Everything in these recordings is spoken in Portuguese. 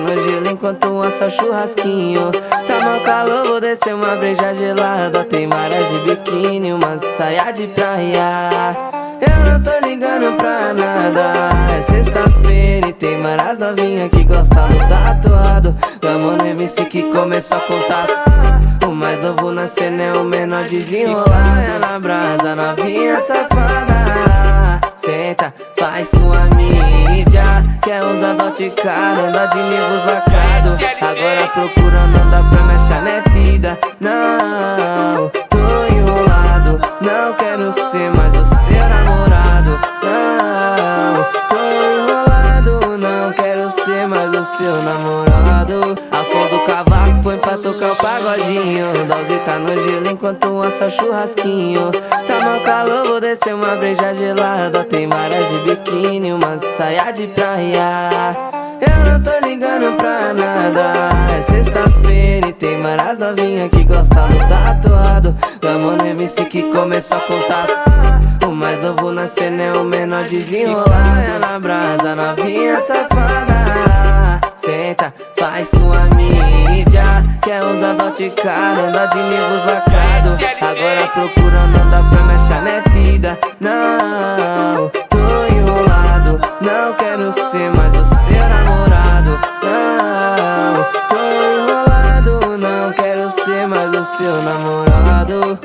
no gelo enquanto assa o churrasquinho. Tá mal calor, vou descer uma breja gelada. Tem marés de biquíni, uma saia de praia. Eu não tô ligando pra nada. É sexta-feira e tem várias novinhas que gostam do tatuado. Vamos no MC que começou a contar. O mais novo na cena é o menor desenrolar. É na brasa, novinha safada. Senta, faz sua mídia. Quer usar dote caro, anda de livros lacrado. Agora procurando andar pra me achar, né, vida? Não, tô enrolado. Não quero ser mais o seu namorado. Não, tô enrolado. Não quero ser mais o seu namorado. Ao som do cavaco põe pra tocar o pagodinho. Dose tá no gelo enquanto assa o churrasquinho. Tá mal calor, vou descer uma breja gelada. Tem marés de biquíni, uma saia de praia. Eu não tô ligando pra nada. É sexta-feira e tem várias novinhas que gostam do tatuado. Vamos no MC que começou a contar. O mais novo na cena é o menor desenrolar. É na brasa, novinha safada. Senta, faz sua mídia. Quer usar dote caro, anda de livros lacrado. Agora procurando andar pra me achar, né, vida? Não, tô enrolado. Não quero ser mais o seu namorado. Não, tô enrolado. Não quero ser mais o seu namorado.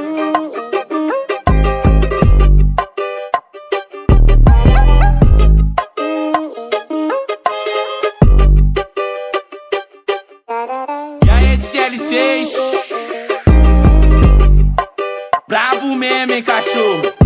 E aí, DL6 brabo mesmo, hein, cachorro?